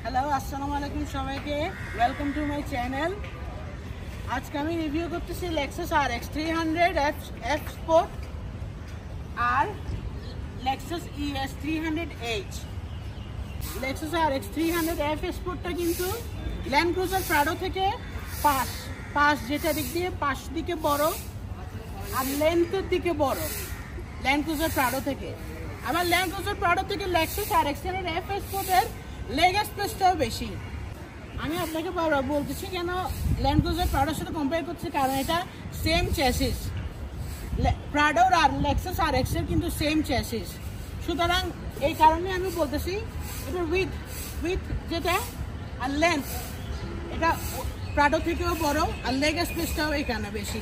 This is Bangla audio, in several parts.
হ্যালো, আসসালামু আলাইকুম সবাইকে। Welcome to my channel. আজকে আমি রিভিউ করতেছি লেক্সাস RX 300 F Sport আর Lexus ES 300H। Lexus RX 300 F Sportটা কিন্তু ল্যান্ড ক্রুজার প্রাডো থেকে পাশ যেটা দিক দিয়ে পাশ দিকে বড় আর লেন্থের দিকে বড় ল্যান্ড ক্রুজার প্রাডো থেকে। আবার ল্যান্ড ক্রুজার প্রাডো থেকে লেক্সাস RX 300 F Sportের লেগ স্পেসটাও বেশি। আমি আপনাকে বারবার বলতেছি কেন ল্যান্ড ক্রুজার প্রাডোর সাথে কম্পেয়ার করছি, কারণ এটা সেম চ্যাসিস। প্রাডোর আর লেক্সাস RX এর কিন্তু সেম চ্যাসিস, সুতরাং এই কারণে আমি বলতেছি এটা উইথ যেটা আর লেন্থ এটা প্রাডো থেকেও বড় আর লেগ স্পেসটাও এখানে বেশি।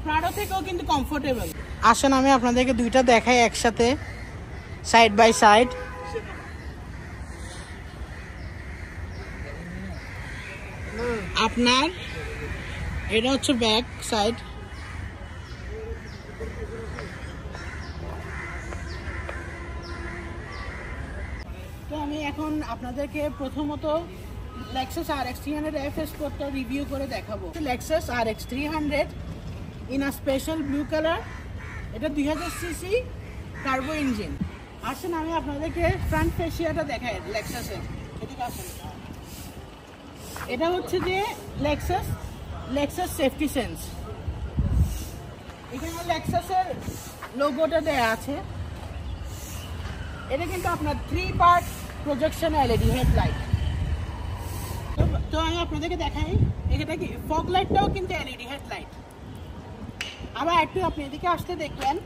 প্রাডো থেকেও কিন্তু কমফোর্টেবল। আসেন আমি আপনাদেরকে দুইটা দেখাই একসাথে সাইড বাই সাইড। আপনার এটা হচ্ছে ব্যাক সাইড, তো আমি এখন আপনাদেরকে প্রথমত লেক্সাস RX 300 F Sportটা রিভিউ করে দেখাবো। Lexus RX 300 in a special blue colour, এটা 2000 সিসি টার্বো ইঞ্জিন। আসেন আমি আপনাদেরকে ফ্রন্ট ফেসিয়াটা দেখাই লেক্সাসের। এদিকে আসেন। এটা হচ্ছে যে লেক্সাস সেফটি সেন্স। এখানে লেক্সাসের লোগোটা দেয়া আছে। এটা কিন্তু আপনার 3 পার্ট প্রজেকশন LED হেডলাইট। তো আমি আপনাদেরকে দেখাই, এটা কি ফগ লাইটটাও কিন্তু LED হেডলাইট। আবার একটু আপনি এদিকে আসতে দেখবেন,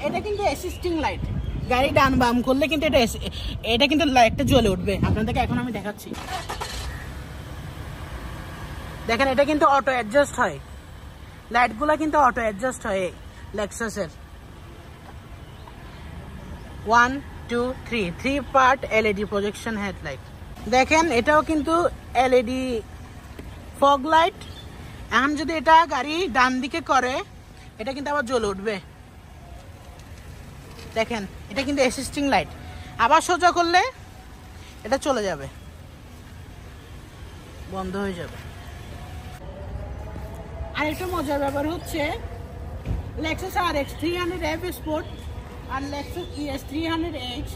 এটা কিন্তু অ্যাসিস্টিং লাইট। গাড়ি ডান বাম করলে কিন্তু এটা কিন্তু লাইটটা জ্বলে উঠবে। আপনাদেরকে এখন আমি দেখাচ্ছি, দেখেন এটা কিন্তু অটো অ্যাডজাস্ট হয়, লাইটগুলো কিন্তু অটো অ্যাডজাস্ট হয় লেক্সাসের। 1 2 3 পার্ট LED প্রজেকশন হেডলাইট। দেখেন এটাও কিন্তু LED ফগ লাইট। এখন যদি এটা গাড়ি ডান দিকে করে এটা কিন্তু আবার জ্বলে উঠবে। দেখেন এটা কিন্তু অ্যাসিস্টিং লাইট। আবার সোজা করলে এটা চলে যাবে, বন্ধ হয়ে যাবে। আর একটা মজার ব্যাপার হচ্ছে লেক্সাস RX 300 F Sport আর লেক্সাস ES 300H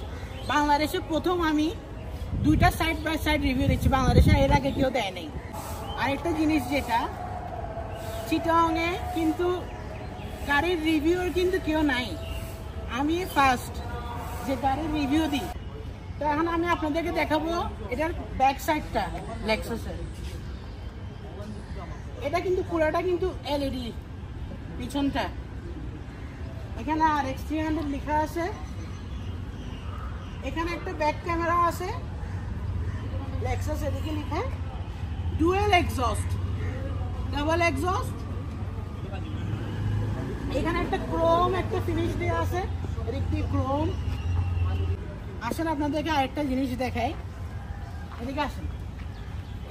বাংলাদেশে প্রথম আমি দুইটা সাইড বাই সাইড রিভিউ দিচ্ছি। বাংলাদেশে এর আগে কেউ দেয় নেই। আরেকটা জিনিস যেটা চিটাগংয়ে কিন্তু গাড়ির রিভিউর কিন্তু কেউ নাই, আমি ফার্স্ট যে গাড়ির রিভিউ দিই। তো এখন আমি আপনাদেরকে দেখাবো এটার ব্যাক সাইডটা লেক্সাসের। এটা কিন্তু পুরোটা কিন্তু LED পিছনটা। এখানে RX 300 লেখা আছে। এখানে একটা ব্যাক ক্যামেরা আছে, লেক্সাস এদিকে লেখা। Dual exhaust, double exhaust. এখানে একটা ক্রোম একটা ফিনিশ দেওয়া আছে, এদিকে ক্রোম। আসেন আপনাদেরকে আরেকটা জিনিস দেখাই, এদিকে আসেন।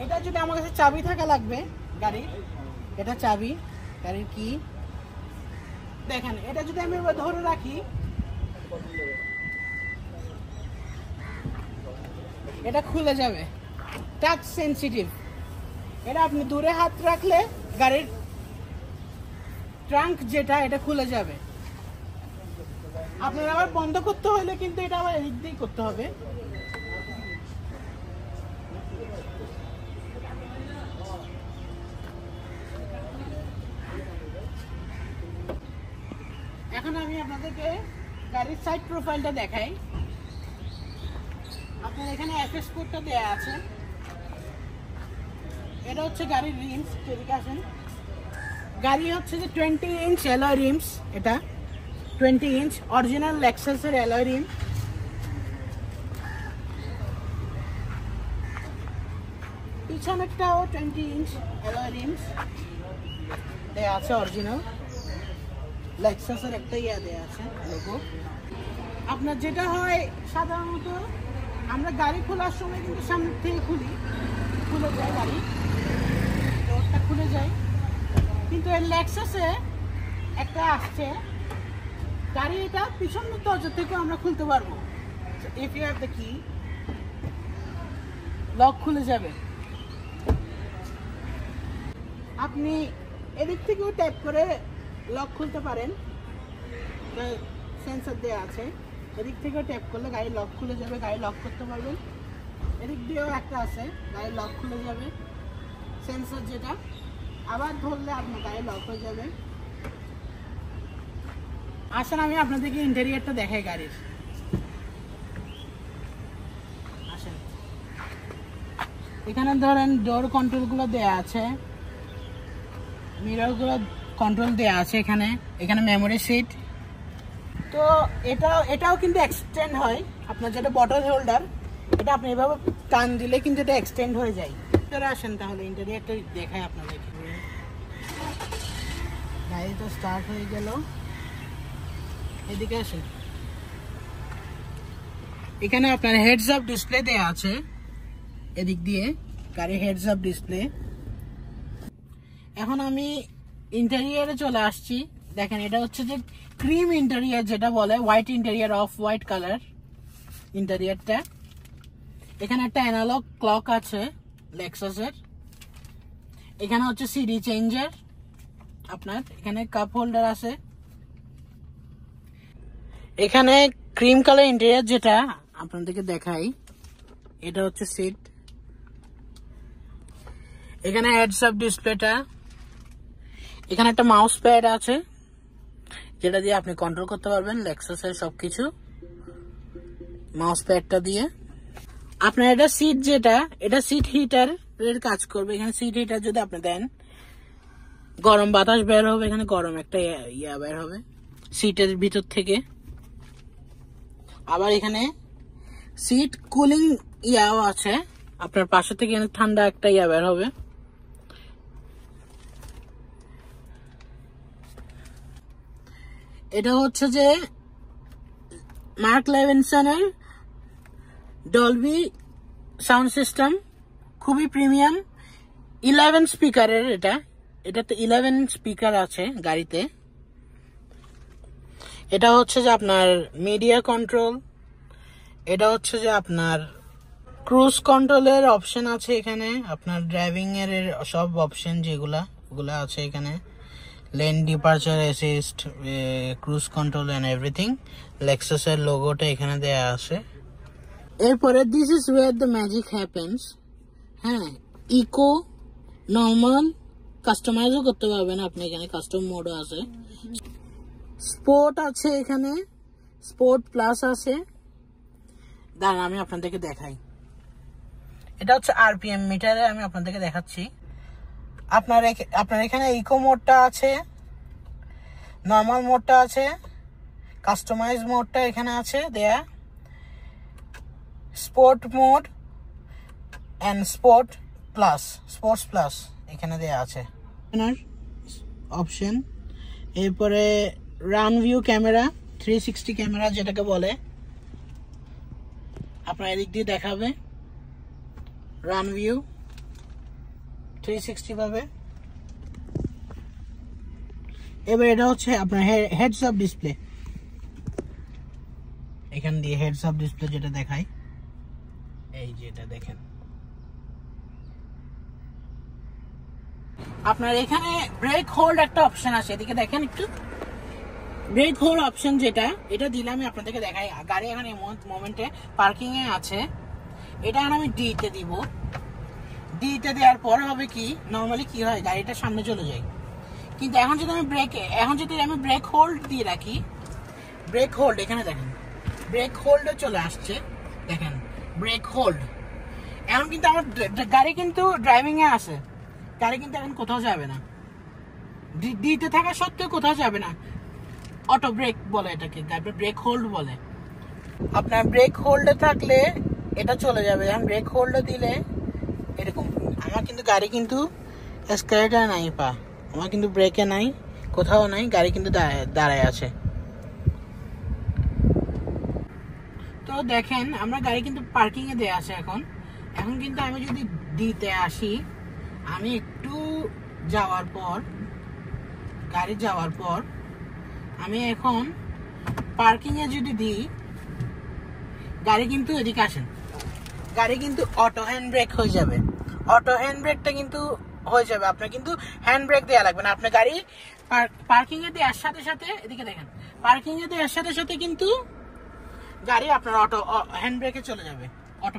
এটা যদি আমার কাছে চাবি থাকা লাগবে গাড়ির, এটা চাবি গাড়ির কি, দেখেন এটা যদি আমি ধরে রাখি এটা খুলে যাবে, টাচ সেন্সিটিভ। এটা আপনি দূরে হাত রাখলে গাড়ির ট্রাঙ্ক যেটা এটা খুলে যাবে। আপনার আবার বন্ধ করতে হলে কিন্তু এটা আবার এদিক দিয়েই করতে হবে। এখন আমি আপনাদেরকে গাড়ির সাইড প্রোফাইলটা দেখাই। আপনার এখানে F Sportটা দেয়া আছে। এটা হচ্ছে গাড়ির রিমস। এদিকে আসেন। গাড়ি হচ্ছে যে 20 ইঞ্চ অ্যালয় রিমস। এটা 20 ইঞ্চ অরিজিনাল লেক্সাসের অ্যালয় রিম। পিছনেরটাও 20 ইঞ্চ অ্যালয় রিমস দেয়া আছে অরিজিনাল লেক্সাসের। একটা দেয়া আছে লোগো। আপনার যেটা হয় সাধারণত আমরা গাড়ি খোলার সময় কিন্তু সামনে থেকে খুলে যায়, গাড়ি ডোরটা খুলে যায়। কিন্তু এর লেক্সাসে একটা আসছে গাড়ি, এটা পিছন দরজা থেকে আমরা খুলতে পারবো। ইফ ইউ হ্যাভ দ্য কি লক খুলে যাবে। আপনি এদিক থেকেও ট্যাপ করে লক খুলতে পারেন, সেন্সর দেওয়া আছে। এদিক থেকেও ট্যাপ করলে গাড়ি লক খুলে যাবে, গাড়ি লক করতে পারবেন। এদিক দিয়েও একটা আছে, গাড়ি লক খুলে যাবে, সেন্সর যেটা। আবার ধরলে আপনার গাড়ি লক হয়ে যাবে। আসেন আমি আপনাদেরকে ইন্টেরিয়রটা দেখাই গাড়ির। আসেন, এখানে ধরেন ডোর কন্ট্রোলগুলো দেওয়া আছে, মিররগুলো কন্ট্রোল দেওয়া আছে। এখানে এখানে মেমোরি সিট। তো এটাও কিন্তু এক্সটেন্ড হয়। আপনার যেটা বটল হোল্ডার, এটা আপনি এভাবে টান দিলে কিন্তু এটা এক্সটেন্ড হয়ে যায়। চলে আসেন তাহলে ইন্টেরিয়রটা দেখাই আপনাদেরকে। গাড়িটা স্টার্ট হয়ে গেল, এদিকে আসেন। এখানে আপনার হেডস আপ ডিসপ্লে দেয়া আছে, এদিক দিয়ে গাড়ি হেডস আপ ডিসপ্লে। এখন আমি ইন্টেরিয়রে চলে আসছি। দেখেন, এটা হচ্ছে যে ক্রিম ইন্টেরিয়র, যেটা বলে white interior, off white colour ইন্টেরিয়রটা। এখানে একটা অ্যানালগ ক্লক আছে লেক্সাসের। এখানে হচ্ছে সিডি চেঞ্জার আপনার। এখানে কাপ হোল্ডার আছে। এখানে ক্রিম কালার ইন্টেরিয়র যেটা আপনাদেরকে দেখাই, এটা হচ্ছে সিট। এখানে হেডস আপ ডিসপ্লেটা। এখানে একটা মাউস প্যাড আছে, যেটা দিয়ে আপনি কন্ট্রোল করতে পারবেন লেক্সাসের সবকিছু মাউস প্যাডটা দিয়ে। আপনার এটা সিট, যেটা এটা সিট হিটার এর কাজ করবে। এখানে সিট হিটার যদি আপনি দেন, গরম বাতাস বের হবে। এখানে গরম একটা ইয়া বের হবে সিটের ভিতর থেকে। আবার এখানে সিট কুলিং ইয়াও আছে, আপনার পাশে থেকে ঠান্ডা একটা ইয়া বের হবে। এটা হচ্ছে যে মার্ক লেভিনসনের ডলবি সাউন্ড সিস্টেম, খুবই প্রিমিয়াম। 11 স্পিকারের এটাতে 11 স্পিকার আছে গাড়িতে। এটা হচ্ছে যে আপনার মিডিয়া কন্ট্রোল। এটা হচ্ছে যে আপনার ক্রুজ কন্ট্রোলের অপশন আছে এখানে। আপনার ড্রাইভিং এর সব অপশন যেগুলা ওগুলা আছে এখানে। Lane departure assist, cruise control and everything. লেক্সাসের লোগোটা এখানে দেয়া আছে। এরপরে this is where the magic happens. হ্যাঁ, ইকো, নর্মাল, কাস্টমাইজও করতে পারবেন আপনি। এখানে কাস্টম মোডও আছে। স্পোর্ট আছে এখানে, স্পোর্ট প্লাস আছে। দাঁড়ান আমি আপনাদেরকে দেখাই। এটা হচ্ছে আরপিএম মিটারে, আমি আপনাদেরকে দেখাচ্ছি। আপনার এখানে ইকো মোডটা আছে, নর্মাল মোডটা আছে, কাস্টমাইজ মোডটা এখানে আছে দেয়া, sport mode and sports plus এখানে দেয়া আছে অপশন। এরপরে রান ভিউ ক্যামেরা, 360 ক্যামেরা যেটাকে বলে, আপনার এদিক দিয়ে দেখাবে রান ভিউ 360 ভাবে। এবার এটা হচ্ছে আপনার হেডস আপ ডিসপ্লে। এখান দিয়ে হেডস আপ ডিসপ্লে যেটা দেখায়, এই যেটা দেখেন। আপনার এখানে ব্রেক হোল্ড একটা অপশন আছে, এদিকে দেখেন একটু। ব্রেক হোল্ড অপশন যেটা, এটা দিলে আমি আপনাদেরকে দেখাই। গাড়ি এখন এই মোমেন্টে পার্কিং এ আছে। এটা এখন আমি ডি তে দিব। ডি তে দেওয়ার পর হবে কি, নরমালি কি হয়, গাড়িটা সামনে চলে যায়। কিন্তু এখন যদি আমি ব্রেক হোল্ড দিয়ে রাখি, ব্রেক হোল্ড এখানে দেখেন, ব্রেক হোল্ডে চলে আসছে। দেখেন ব্রেক হোল্ড। এখন কিন্তু আমার গাড়ি কিন্তু ড্রাইভিং এ আছে, গাড়ি কিন্তু এখন কোথাও যাবে না। ডিতে থাকা সত্ত্বেও কোথাও যাবে না। অটো ব্রেক বলে এটাকে, ব্রেক হোল্ড বলে। আপনার ব্রেক হোল্ডে থাকলে এটা চলে যাবে। এখন ব্রেক হোল্ডে দিলে এরকম। আমার কিন্তু গাড়ি কিন্তু এসকেলেটর নাই, আমার কিন্তু ব্রেকে নাই, কোথাও নাই, গাড়ি কিন্তু দাঁড়ায় আছে। তো দেখেন আমরা গাড়ি কিন্তু পার্কিং এ দেয়া আছে এখন কিন্তু আমি যদি দিতে আসি, আমি একটু গাড়ি যাওয়ার পর আমি এখন পার্কিং এ যদি দিই, গাড়ি কিন্তু এদিকে আসেন, গাড়ি কিন্তু অটো হ্যান্ড ব্রেক হয়ে যাবে। অটো হ্যান্ড ব্রেকটা কিন্তু হয়ে যাবে, আপনার কিন্তু হ্যান্ড ব্রেক দেওয়া লাগবে না। আপনার গাড়ি পার্কিং এ দেওয়ার সাথে সাথে, এদিকে দেখেন, পার্কিং এ দেওয়ার সাথে সাথে কিন্তু গাড়ি আপনার অটো হ্যান্ড ব্রেকে চলে যাবে, অটো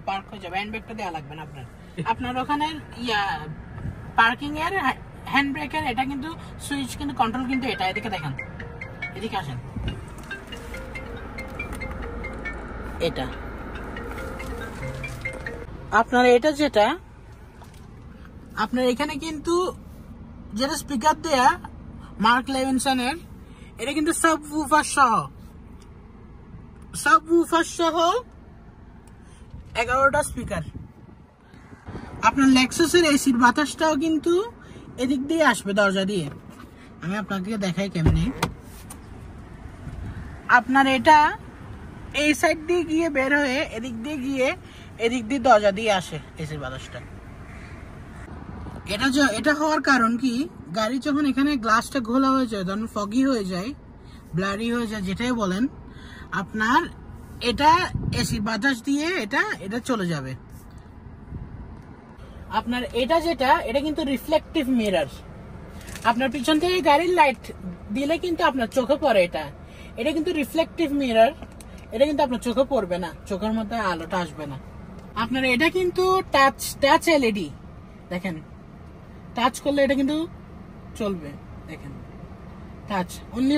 পার্ক হয়ে যাবে, হ্যান্ড ব্রেকটা দেওয়া লাগবে না আপনার। আপনার ওখানে পার্কিং এর হ্যান্ড ব্রেকের এটা কিন্তু সুইচ কিন্তু কন্ট্রোল কিন্তু এটা, এদিকে দেখেন, এদিকে আসেন, এটা আপনার, এটা যেটা আপনার এখানে কিন্তু যেটা স্পিকার দেয়া মার্ক লেভিনসনের, এটা কিন্তু সাবউফার সহ 11টা স্পিকার। আপনার লেক্সাসের এসির বাতাসটাও কিন্তু এদিক দিয়ে আসবে, দরজা দিয়ে। আমি আপনাকে দেখাই কেমনি। আপনার এটা এই সাইড দিয়ে গিয়ে বের হয়ে এদিক দিয়ে দরজা দিয়ে আসে এসির বাতাসটা। এটা হওয়ার কারণ কি, গাড়ি যখন এখানে গ্লাসটা ঘোলা হয়ে যায়, তখন ফগি হয়ে যায়, ব্লারি হয়ে যায়, যেটাই বলেন, আপনার এটা এসি বাতাস দিয়ে এটা চলে যাবে। আপনার এটা যেটা, এটা কিন্তু রিফ্লেকটিভ মিরর। আপনার পিছন থেকে গাড়ির লাইট দিলে কিন্তু আপনার চোখে পড়ে, এটা কিন্তু রিফ্লেকটিভ মিরর, এটা কিন্তু আপনার চোখে পড়বে না, চোখের মধ্যে আলোটা আসবে না। আপনার এটা কিন্তু টাচ এলইডি, দেখেন, টাচ করলে এটা কিন্তু চলবে, দেখেন, টাচ অনলি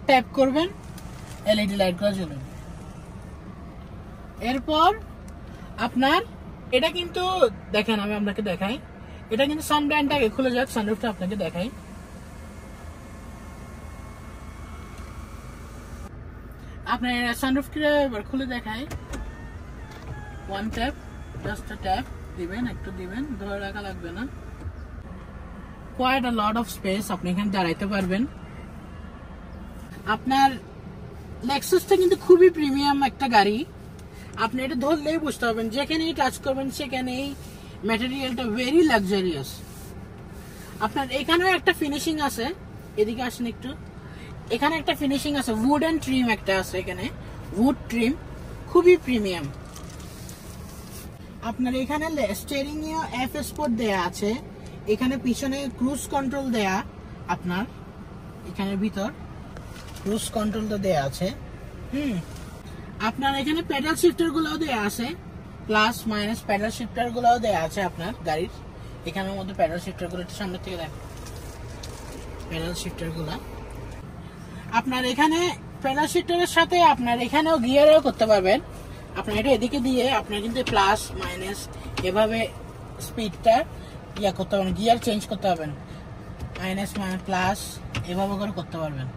ট্যাপ করবেন, এলইডি লাইট গুলো জ্বলবে। এরপর আপনার এটা কিন্তু দেখেন, আমি আপনাকে দেখাই, এটা কিন্তু সানব্লাইন্ডটা আগে খুলে যাক, সানরুফটা আপনাকে দেখাই। আপনার সানরুফটা এবার খুলে দেখাই। ওয়ান ট্যাপ, জাস্ট ট্যাপ দিবেন, একটু দিবেন, ধরে রাখা লাগবে না। Quite a lot of space, আপনি এখানে দাঁড়াইতে পারবেন। আপনার লেক্সাসটা কিন্তু খুবই প্রিমিয়াম একটা গাড়ি, আপনি এটা ধরলেই বুঝতে পারবেন, যেখানেই টাচ করবেন সেখানেই ম্যাটেরিয়ালটা ভেরি লাক্সারিয়াস। আপনার এখানেও একটা ফিনিশিং আছে, এদিকে আসেন একটু, এখানে একটা ফিনিশিং আছে, উড এন্ড ট্রিম একটা আছে, এখানে উড ট্রিম, খুবই প্রিমিয়াম। আপনার এখানে স্টিয়ারিং এ এফ স্পোর্ট দেয়া আছে, এখানে পিছনে ক্রুজ কন্ট্রোল দেয়া, আপনার এখানে ভিতর ক্রুজ কন্ট্রোলটা দেয়া আছে। আপনার এখানে প্যাডেল শিফটার গুলোও দেয়া আছে, প্লাস মাইনাস প্যাডেল শিফটার গুলোও দেয়া আছে আপনার গাড়ির। এখানের মধ্যে প্যাডেল শিফটার গুলো সামনে থেকে দেখেন, প্যাডেল শিফটার গুলা আপনার এখানে প্যাডেল শিফটারের সাথে আপনার এখানেও গিয়ারও করতে পারবেন। আপনার এটা এদিকে দিয়ে আপনার কিন্তু প্লাস মাইনাস এভাবে স্পিডটা করতে পারবেন, গিয়ার চেঞ্জ করতে পারবেন, মাইনাস প্লাস এভাবে করে করতে পারবেন।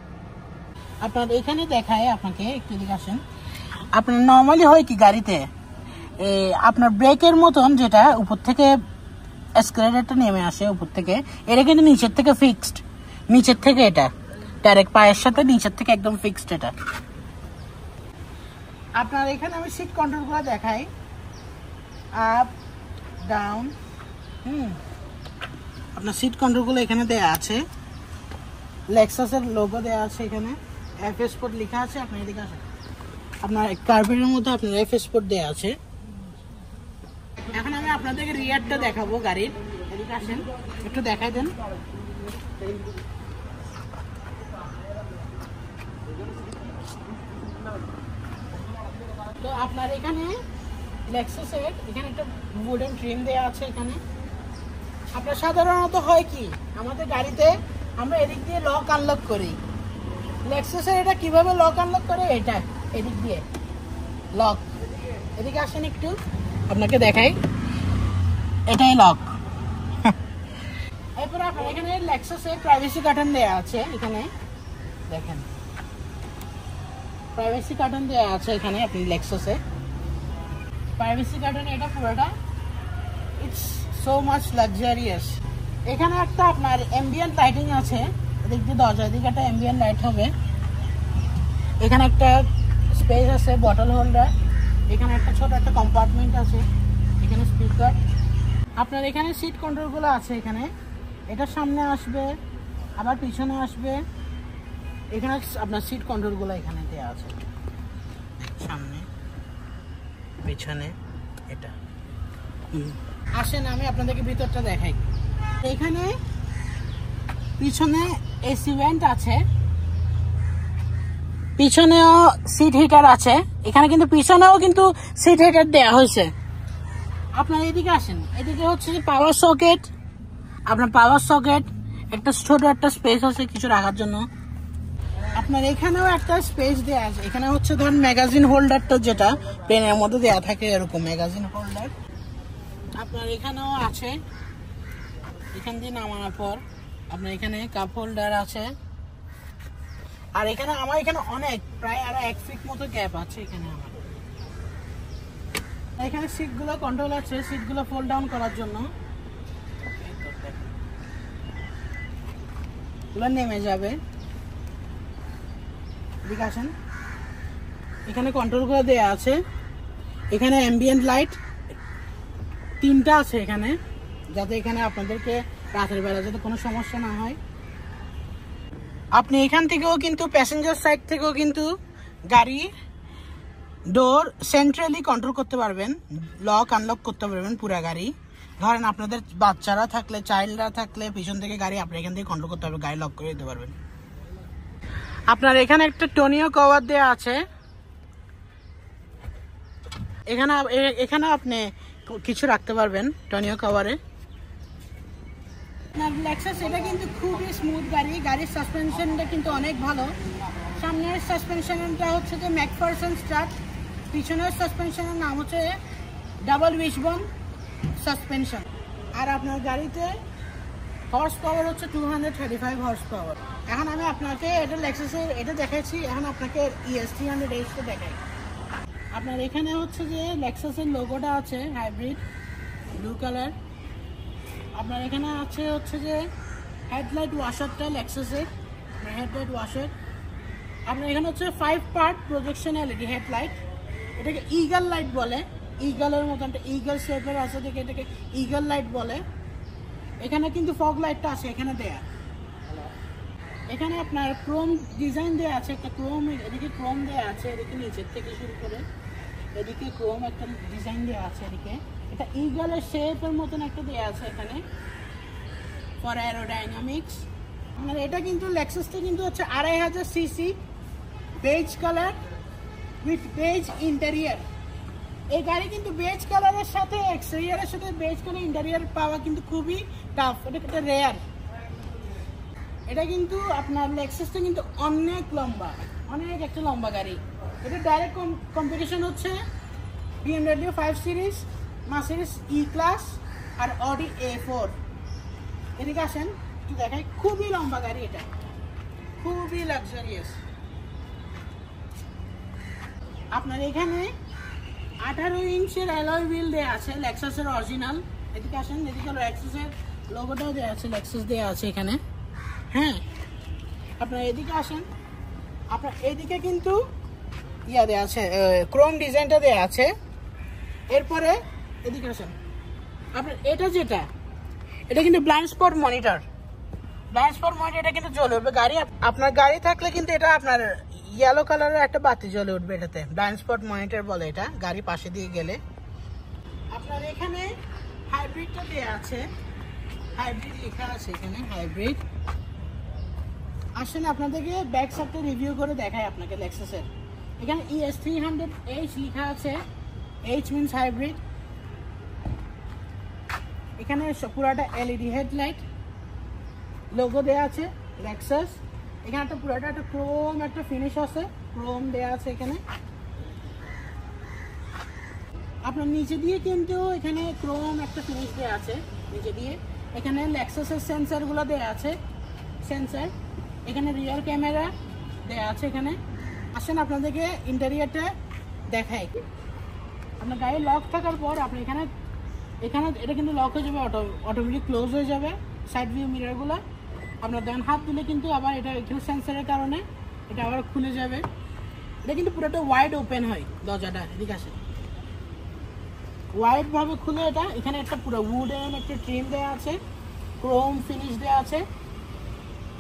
আপনার এখানে দেখায়, আপনাকে একটু দিকে আসেন, আপনার নর্মালি হয় কি গাড়িতে আপনার ব্রেকের মতন যেটা উপর থেকে এসকেলেটরটা নেমে আসে উপর থেকে, এটা কিন্তু নিচের থেকে ফিক্সড, নিচের থেকে এটা ডাইরেক্ট পায়ের সাথে নিচের থেকে একদম ফিক্সড এটা। আপনার এখানে আমি সিট কন্ট্রোল গুলো দেখাই, আপ ডাউন, আপনার সিট কন্ট্রোল গুলো এখানে দেয়া আছে, লেক্সাসের লোগো দেয়া আছে, এখানে এফ স্পোর্ট লেখা আছে। আপনি এদিকে আসেন, আপনার কার্পেটের মধ্যে আপনার এফ স্পোর্ট দেয়া আছে। এখন আমি আপনাদেরকে রিয়ারটা দেখাবো গাড়ির, এদিকে আসেন, একটু দেখাই দেন। তো আপনার এখানে লেক্সাসের এখানে একটা উডেন ট্রিম দেয়া আছে। এখানে আপনার সাধারণত হয় কি, আমাদের গাড়িতে আমরা এদিক দিয়ে লক আনলক করি, লেক্সাসের এটা কিভাবে লক আনলক করে, এটা এদিক দিয়ে লক, এদিকে আসেন একটু আপনাকে দেখাই, এটাই লক। এরপর আপনার এখানে লেক্সাসের প্রাইভেসি কার্টন দেয়া আছে, এখানে দেখেন প্রাইভেসি কার্টন দেয়া আছে এখানে, আপনি লেক্সাসে প্রাইভেসি কার্টন, এটা পুরোটা ইটস সো মাচ লাক্সারিয়াস। এখানে একটা আপনার অ্যাম্বিয়েন্ট লাইটিং আছে, এদিক দিয়ে দরজা এদিকে একটা অ্যাম্বিয়েন্ট লাইট হবে, এখানে একটা স্পেস আছে বটল হোল্ডার, এখানে একটা ছোট একটা কম্পার্টমেন্ট আছে, এখানে স্পিকার। আপনার এখানে সিট কন্ট্রোলগুলো আছে, এখানে এটা সামনে আসবে আবার পিছনে আসবে, এখানে আপনার সিট কন্ট্রোলগুলো এখানে দেওয়া আছে, সামনে পিছনে এটা। আসেন আমি আপনাদেরকে ভিতরটা দেখাই। এখানে পিছনে এসি ভেন্ট আছে, পিছনেও সিট হিটার আছে। এখানে কিন্তু পিছনেও কিন্তু সিট হিটার দেওয়া হয়েছে। আপনার এদিকে আসেন, এদিকে হচ্ছে যে পাওয়ার সকেট, আপনার পাওয়ার সকেট, একটা ছোট একটা স্পেস আছে কিছু রাখার জন্য। আপনার এখানেও একটা স্পেস দেওয়া আছে। এখানে হচ্ছে ধরুন ম্যাগাজিন হোল্ডারটা যেটা প্লেনের মধ্যে দেওয়া থাকে এরকম ম্যাগাজিন হোল্ডার আপনার এখানেও আছে। এখান দিয়ে নামানোর পর আপনার এখানে কাপ হোল্ডার আছে। আর এখানে আমার এখানে অনেক প্রায় আরো 1 ফিট মতো গ্যাপ আছে এখানে আমার। এখানে সিটগুলো কন্ট্রোল আছে, সিটগুলো ফোল্ড ডাউন করার জন্য। এগুলো নেমে যাবে। ঠিক আছে, এখানে কন্ট্রোলগুলো দেওয়া আছে। এখানে অ্যাম্বিয়েন্ট লাইট 3টা আছে এখানে, যাতে এখানে আপনাদেরকে রাতের বেলা যাতে কোনো সমস্যা না হয়। আপনি এখান থেকেও কিন্তু প্যাসেঞ্জার সাইড থেকেও কিন্তু গাড়ি ডোর সেন্ট্রালি কন্ট্রোল করতে পারবেন, লক আনলক করতে পারবেন পুরো গাড়ি। ধরেন আপনাদের বাচ্চারা থাকলে, চাইল্ডরা থাকলে পিছন থেকে গাড়ি আপনি এখান থেকে কন্ট্রোল করতে পারবেন, গাড়ি লক করে দিতে পারবেন। আপনার এখানে একটা টোনিও কভার দেওয়া আছে। এখানে আপনি কিছু রাখতে পারবেন টোনিও কভারে। লেক্সাস এটা কিন্তু খুবই স্মুথ গাড়ি, গাড়ির সাসপেনশনটা কিন্তু অনেক ভালো। সামনের সাসপেনশনটা হচ্ছে যে ম্যাকফারসন স্টার্ট, পিছনের সাসপেনশনের নাম হচ্ছে ডাবল উইশবোন সাসপেনশন। আর আপনার গাড়িতে হর্স পাওয়ার হচ্ছে 235 হর্স পাওয়ার। এখন আমি আপনাকে এটা লেক্সাসের এটা দেখাচ্ছি, এখন আপনাকে ES300H দেখাই। আপনার এখানে হচ্ছে যে লেক্সাসের লোগোটা আছে হাইব্রিড ব্লু কালার। আপনার এখানে আছে হচ্ছে যে হেডলাইট ওয়াশারটা লেক্সাসের হেডলাইট ওয়াশার। আপনার এখানে হচ্ছে 5 পার্ট প্রজেকশন এলইডি হেডলাইট। এটাকে ইগল লাইট বলে, ইগলের মতো একটা ইগল শেপের আছে দেখে এটাকে ইগল লাইট বলে। এখানে কিন্তু ফগ লাইটটা আছে এখানে দেয়া। এখানে আপনার ক্রোম ডিজাইন দেওয়া আছে, একটা ক্রোম, এদিকে ক্রোম দেওয়া আছে, এদিকে নিচের থেকে শুরু করে এদিকে ক্রোম একটা ডিজাইন দেওয়া আছে। এদিকে এটা ইগলের শেপের মতন একটা দেওয়া আছে এখানে ফর অ্যারোডাইনামিক্স। মানে এটা কিন্তু লেক্সাসটা কিন্তু হচ্ছে 2500 CC, beige colour with base interior. এই গাড়ি কিন্তু বেজ কালারের সাথে এক্সটেরিয়ারের সাথে বেজ কালার ইন্টেরিয়ার পাওয়া কিন্তু খুবই টাফ, এটা একটা রেয়ার। এটা কিন্তু আপনার লেক্সাসটা কিন্তু অনেক লম্বা, অনেক একটা লম্বা গাড়ি। এটা ডাইরেক্ট কম্পিটিশন হচ্ছে BMW 5 series, Mercedes E class আর অডি A4। এদিকে আসেন একটু দেখাই, খুবই লম্বা গাড়ি, এটা খুবই লাক্সারিয়াস। আপনার এখানে 18 ইঞ্চের অ্যালয় হুইল দেওয়া আছে লেক্সাসের অরিজিনাল। এদিকে আসেন, এদিকে লেক্সাসের লোগোটাও দেওয়া আছে, লেক্সাস দেওয়া আছে এখানে। হ্যাঁ, আপনার এদিকে আসেন, আপনার এদিকে কিন্তু ইয়া দেওয়া আছে, ক্রোম ডিজাইনটা দেওয়া আছে। এরপরে এদিকে আসেন, আপনার এটা যেটা, এটা কিন্তু blind spot monitor. Blind spot monitor এটা কিন্তু জ্বলে উঠবে গাড়ি, আপনার গাড়ি থাকলে কিন্তু এটা আপনার ইয়েলো কালারের একটা বাতি জ্বলে উঠবে এটাতে, ব্লাইন্ড স্পট মনিটর বলে এটা, গাড়ি পাশে দিয়ে গেলে। আপনার এখানে হাইব্রিডটা দেওয়া আছে, হাইব্রিড লেখা আছে এখানে হাইব্রিড। আসেন আপনাদেরকে ব্যাক সাইডটা রিভিউ করে দেখাই আপনাকে লেক্সাসের। এখানে ES300H লেখা আছে, H মিনস হাইব্রিড। এখানে পুরাটা LED হেডলাইট লোগো দেওয়া আছে লেক্সাস। এখানে একটা পুরাটা একটা ক্রোম একটা ফিনিশ আছে, ক্রোম দেওয়া আছে এখানে। আপনার নিচে দিয়ে কিন্তু এখানে ক্রোম একটা ফিনিশ দেওয়া আছে নিচে দিয়ে। এখানে লেক্সাসের সেন্সারগুলো দেওয়া আছে, সেন্সার। এখানে রিয়ার ক্যামেরা দেওয়া আছে এখানে। আসেন আপনাদেরকে ইন্টেরিয়রটা দেখাই। আপনার গাড়ি লক থাকার পর আপনি এখানে এটা কিন্তু লক হয়ে যাবে, অটোমেটিক ক্লোজ হয়ে যাবে সাইড ভিউ মিররগুলো। আপনার দেখেন হাত দিলে কিন্তু আবার এটা এখানে সেন্সারের কারণে এটা আবার খুলে যাবে। এটা কিন্তু পুরোটা ওয়াইড ওপেন হয় দরজাটা। এদিকে আসে, ওয়াইড ভাবে খুলে এটা। এখানে একটা পুরো উডেন একটা ট্রিম দেওয়া আছে, ক্রোম ফিনিশ দেওয়া আছে।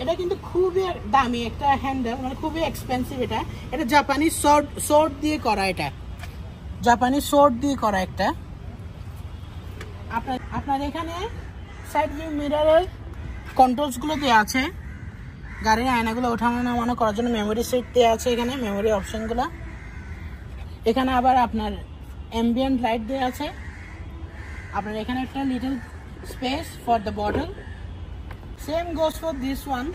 এটা কিন্তু খুবই দামি একটা হ্যান্ডেল, মানে খুবই এক্সপেন্সিভ। এটা জাপানি সোর্ড দিয়ে করা, এটা জাপানি সোর্ড দিয়ে করা একটা আপনার এখানে সাইড ভিউ মিররের কন্ট্রোলসগুলো দেওয়া আছে, গাড়ির আয়নাগুলো ওঠানো নামানো করার জন্য মেমোরি সেট দেওয়া আছে, এখানে মেমোরি অপশনগুলো। এখানে আবার আপনার অ্যাম্বিয়েন্ট লাইট দেওয়া আছে। আপনার এখানে একটা little space for the bottle, same goes for this one.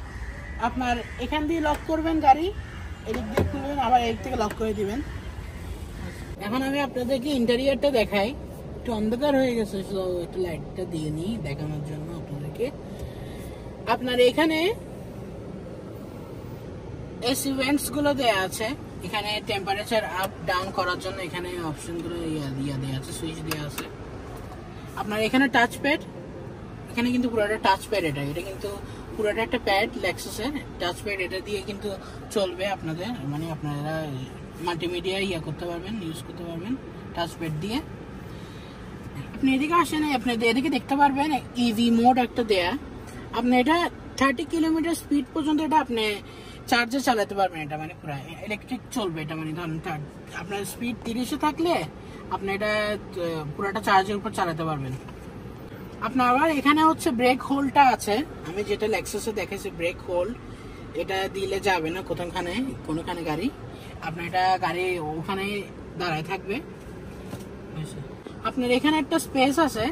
আপনার এখান দিয়ে লক করবেন গাড়ি, এদিক দিয়ে খুলবেন, আবার এদিক থেকে লক করে দিবেন। এখন আমি আপনাদেরকে ইন্টেরিয়রটা দেখাই। একটু অন্ধকার হয়ে গেছে, একটু লাইটটা দিয়ে নিই দেখানোর জন্য আপনাদেরকে। আপনার এখানে এসি ভেন্টস গুলো দেওয়া আছে, এখানে টেম্পারেচার আপ ডাউন করার জন্য এখানে অপশনগুলো দেওয়া আছে, সুইচ দেওয়া আছে। আপনার এখানে টাচ প্যাড, এখানে কিন্তু পুরোটা টাচ প্যাড, এটা কিন্তু পুরোটা একটা প্যাড লেক্সাসের টাচ প্যাড, এটা দিয়ে কিন্তু চলবে আপনাদের, মানে আপনারা মাল্টিমিডিয়া করতে পারবেন, ইউজ করতে পারবেন টাচ প্যাড দিয়ে। আপনি এদিকে আসেন, আপনি এদিকে দেখতে পারবেন ইভি মোড একটা দেয়া। আপনি এটা 30 কিলোমিটার স্পিড পর্যন্ত এটা আপনি চার্জে চালাতে পারবেন, এটা মানে পুরো ইলেকট্রিক চলবে। এটা মানে ধরুন আপনার স্পিড 30-এ থাকলে আপনি এটা পুরোটা চার্জের উপর চালাতে পারবেন। আপনার আবার এখানে হচ্ছে ব্রেক হোল্ডটা আছে, আমি যেটা লেক্সাসে দেখেছি ব্রেক হোল্ড, এটা দিলে যাবে না কোনোখানে গাড়ি, আপনার এটা গাড়ি ওখানে দাঁড়ায় থাকবে। আপনার এখানে একটা স্পেস আছে,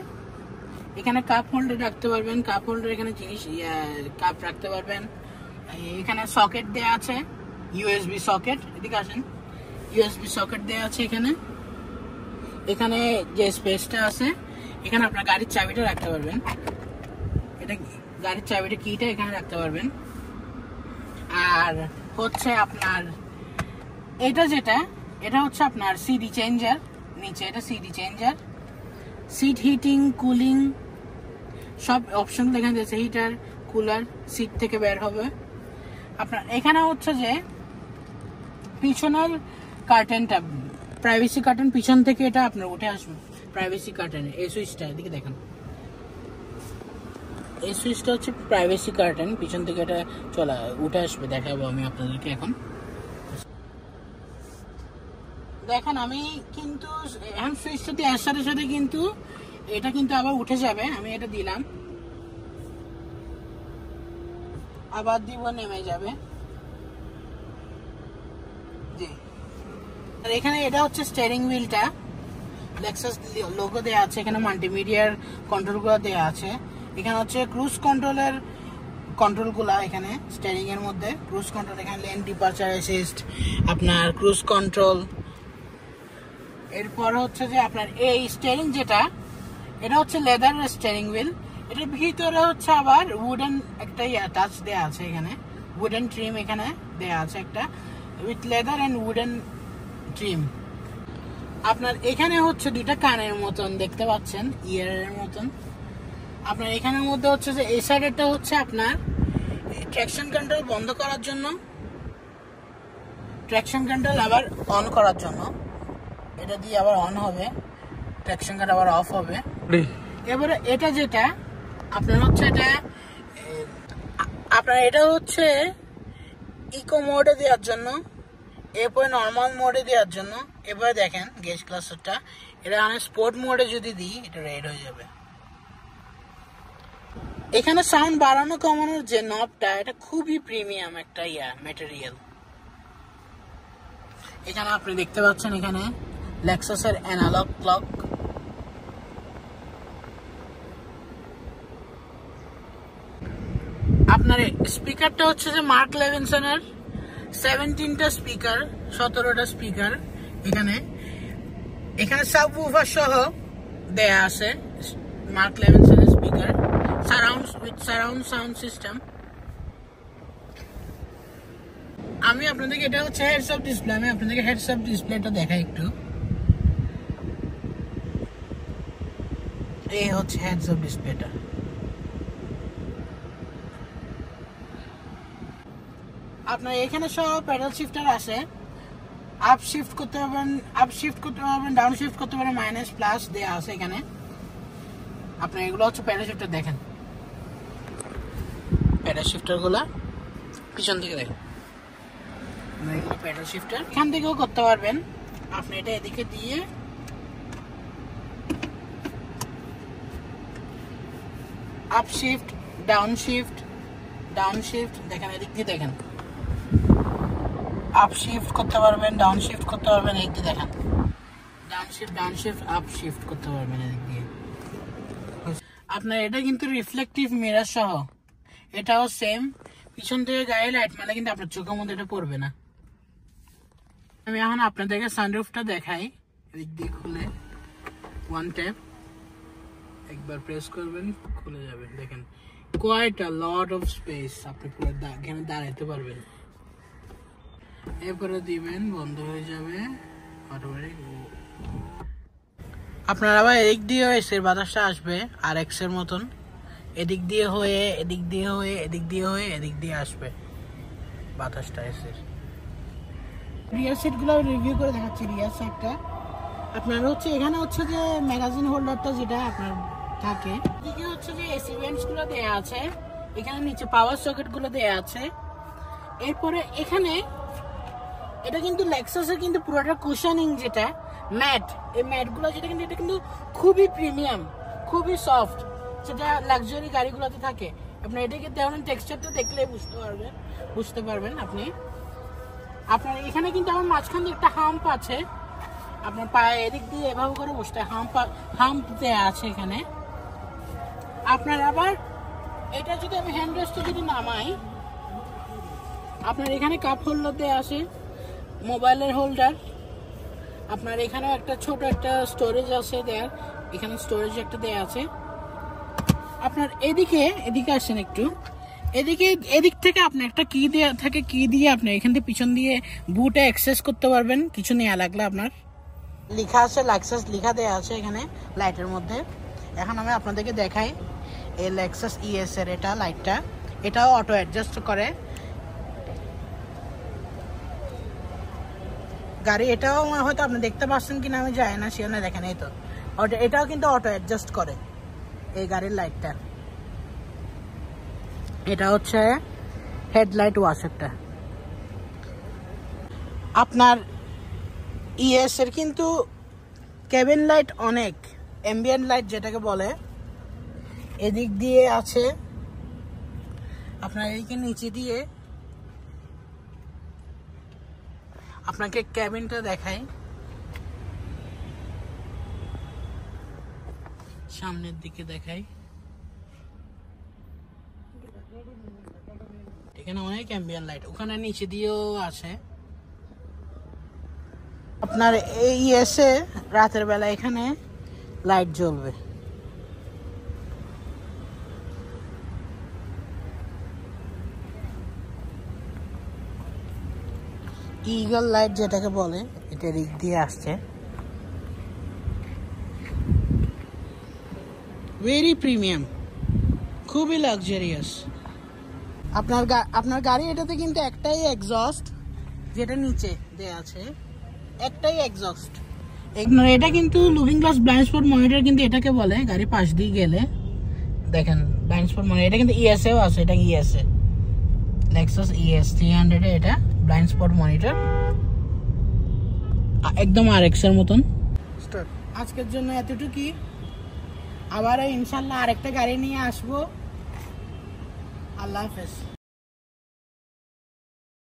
এখানে কাপ হোল্ডার রাখতে পারবেন, কাপ হোল্ডার এখানে জিনিস কাপ রাখতে পারবেন। এখানে সকেট দেয়া আছে, ইউএসবি সকেট, এদিকে আসেন, ইউএসবি সকেট দেয়া আছে এখানে। এখানে যে স্পেসটা আছে, এখানে আপনার গাড়ির চাবিটা রাখতে পারবেন, এটা গাড়ির চাবিটা কিটা এখানে রাখতে পারবেন। আর হচ্ছে আপনার এটা হচ্ছে আপনার সিডি চেঞ্জার, নিচে এটা CD changer, seat heating cooling সব অপশন এখানে দিয়েছে, হিটার কুলার সিট থেকে বের হবে। আপনার এখানে হচ্ছে যে পিছনের কার্টেনটা, প্রাইভেসি কার্টেন পিছন থেকে এটা আপনার উঠে আসবে, প্রাইভেসি কার্টেন এই সুইচটা এদিকে দেখেন, এই সুইচটা হচ্ছে প্রাইভেসি কার্টেন, পিছন থেকে এটা উঠে আসবে, দেখাবো আমি আপনাদেরকে এখন। দেখেন আমি কিন্তু এখন সুইচটা দেওয়ার সাথে সাথে কিন্তু এটা কিন্তু আবার উঠে যাবে, আমি এটা দিলাম, আবার দিব, নেমে যাবে। জি, আর এখানে এটা হচ্ছে স্টিয়ারিং হুইলটা, লেক্সাস লোগো দেওয়া আছে, এখানে মাল্টিমিডিয়ার কন্ট্রোলগুলো দেওয়া আছে। এখানে হচ্ছে ক্রুজ কন্ট্রোলের কন্ট্রোলগুলা, এখানে স্টিয়ারিং এর মধ্যে ক্রুজ কন্ট্রোল, এখানে লেন ডিপারচার অ্যাসিস্ট, আপনার ক্রুজ কন্ট্রোল। এরপর হচ্ছে যে আপনার এই স্টিয়ারিং যেটা, এটা হচ্ছে লেদার স্টিয়ারিং হুইল, এটার ভিতরে হচ্ছে আবার উডেন একটা টাচ দেওয়া আছে, এখানে উডেন ট্রিম এখানে দেওয়া আছে একটা, with leather and wooden trim. আপনার এখানে হচ্ছে দুইটা কানের মতন দেখতে পাচ্ছেন, ইয়ারের মতন। আপনার এখানের মধ্যে হচ্ছে যে এই সাইডেরটা হচ্ছে আপনার ট্র্যাকশন কন্ট্রোল বন্ধ করার জন্য, ট্র্যাকশন কন্ট্রোল আবার অন করার জন্য, এটা দিয়ে আবার অন হবে, ট্র্যাকশন কন্ট্রোল আবার অফ হবে। এবারে এটা যেটা আপনার হচ্ছে এটা হচ্ছে ইকো মোডে দেওয়ার জন্য, এরপরে নর্মাল মোডে দেওয়ার জন্য। এবারে দেখেন গেজ ক্লাস্টারটা, এটা আমি স্পোর্ট মোডে যদি দিই এটা রেড হয়ে যাবে। এখানে সাউন্ড বাড়ানো কমানোর যে নবটা, এটা খুবই প্রিমিয়াম একটা ম্যাটেরিয়াল। এখানে আপনি দেখতে পাচ্ছেন এখানে লেক্সাসের অ্যানালগ ক্লক, আপনার স্পিকারটা হচ্ছে যে মার্ক লেভিনসনের 17টা স্পিকার, 17টা স্পিকার এখানে সাবউফার সহ দেয়া আছে, মার্ক লেভিনসনের স্পিকার, সারাউন্ড সাউন্ড সিস্টেম। আমি আপনাদেরকে, এটা হচ্ছে হেডস আপ ডিসপ্লে, আমি আপনাদেরকে হেডস আপ ডিসপ্লেটা দেখাই একটু। এই হচ্ছে হেডস আপ ডিসপ্লেটা। আপনার এখানে সব প্যাডেল শিফটার আছে, আপ শিফট করতে পারবেন, ডাউন শিফট করতে পারবেন, মাইনাস প্লাস দেয়া আছে এখানে। আপনার এগুলো হচ্ছে প্যাডেল শিফটার, দেখেন প্যাডেল শিফটার গুলা পিছন থেকে দেখেন, এগুলো প্যাডেল শিফটার, এখান থেকেও করতে পারবেন। আপনি এটা এদিকে দিয়ে up shift, down shift, down shift, দেখেন এদিক দিয়ে দেখেন আপ শিফট করতে পারবেন, ডাউন শিফট করতে পারবেন, এদিক দিয়ে দেখেন ডাউন শিফট আপ শিফট করতে পারবেন এদিক দিয়ে। আপনার এটা কিন্তু রিফ্লেকটিভ মিরর সহ, এটাও সেম। পিছন থেকে গায়ে লাইট মারলে কিন্তু আপনার চোখের মধ্যে এটা পড়বে না। আমি এখন আপনাদেরকে সানরুফটা দেখাই। এদিক দিয়ে খুলে ওয়ান ট্যাপ, একবার প্রেস করবেন, খুলে যাবে। দেখেন quite a lot of space, আপনি পুরো এখানে দাঁড়াতে পারবেন। এরপরে দিবেন, বন্ধ হয়ে যাবে অটোমেটিক। আপনার আবার এদিক দিয়ে এসের বাতাসটা আসবে আর এক্সের মতন, এদিক দিয়ে হয়ে এদিক দিয়ে হয়ে এদিক দিয়ে হয়ে এদিক দিয়ে আসবে বাতাসটা এসের। রিয়ার সেটগুলো রিভিউ করে দেখাচ্ছি। রিয়ার সেটটা আপনার হচ্ছে এখানে হচ্ছে যে ম্যাগাজিন হোল্ডারটা যেটা আপনার থাকে, এদিকে হচ্ছে যে এসি ভেন্টস গুলো দেয়া আছে, এখানে নিচে পাওয়ার সকেট গুলো দেয়া আছে। এরপরে এখানে এটা কিন্তু লেক্সাসের কিন্তু পুরোটা কুশনিং যেটা ম্যাট, এই ম্যাট গুলো যেটা কিন্তু এটা কিন্তু খুবই প্রিমিয়াম, খুবই সফট, যেটা লাক্সারি গাড়িগুলোতে থাকে। আপনার এটাকে তেমন টেক্সচারটা দেখলে বুঝতে পারবেন আপনি। আপনার এখানে কিন্তু আমার মাঝখানে একটা হাম্প আছে, আপনার পায়ে এদিক দিয়ে এভাবে করে বসতে হাম্প দেয়া আছে এখানে। আপনার আবার এটা যদি আমি হ্যান্ড রেস্টে যদি নামাই, আপনার এখানে কাপ হোল্ডার দেয়া আছে, মোবাইলের হোল্ডার। আপনার এখানেও একটা ছোট একটা স্টোরেজ আছে দেয়ার, এখানে স্টোরেজ একটা দেয়া আছে। আপনার এদিকে আসেন একটু, এদিক থেকে আপনি একটা কি দেয়া থাকে, কি দিয়ে আপনি এখান থেকে পিছন দিয়ে বুটে অ্যাক্সেস করতে পারবেন কিছু নেওয়া লাগলে। আপনার লেখা আছে লেক্সাস লেখা দেয়া আছে এখানে লাইটের মধ্যে। এখন আমি আপনাদেরকে দেখাই এই লেক্সাস ইএস এর এটা লাইটটা, এটাও অটো অ্যাডজাস্ট করে গাড়ি। এটাও হয়তো আপনি দেখতে পাচ্ছেন কিনা আমি জানি না, সেখানে দেখেন এই তো এটাও কিন্তু অটো অ্যাডজাস্ট করে এই গাড়ির লাইটটা। এটা হচ্ছে হেডলাইট ওয়াশারটা। আপনার ইএস এর কিন্তু কেবিন লাইট অনেক, অ্যাম্বিয়েন্ট লাইট যেটাকে বলে, এদিক দিয়ে আছে। আপনার এদিকে নিচে দিয়ে আপনাকে ক্যাবিনটা দেখাই, সামনের দিকে দেখাই, এখানে অনেক অ্যাম্বিয়েন্ট লাইট, ওখানে নিচে দিয়েও আছে। আপনার এই এসে রাতের বেলা এখানে লাইট জ্বলবে। ইগল লাইট যেটাকে বলে, এটা দিক দিয়ে আসছে। ভেরি প্রিমিয়াম, খুবই লাক্সারিয়াস। আপনার গাড়ি এটাতে কিন্তু একটাই এক্সস্ট যেটা নিচে দেয়া আছে, একটাই এক্সস্ট। এটা কিন্তু looking glass blind spot monitor কিন্তু এটাকে বলে। গাড়ি পাশ দিয়ে গেলে দেখেন ব্লাইন্ড স্পট মনিটর, এটা কিন্তু ইএসএও আছে, এটা ইএসএ লেক্সাস ইএস 300 এ এটা ব্লাইন্ড স্পট মনিটর, একদম আরএক্স এর মতন। আজকের জন্য এতটুকুই, আবার ইনশাল্লাহ আরেকটা গাড়ি নিয়ে আসবো। আল্লাহ হাফেজ।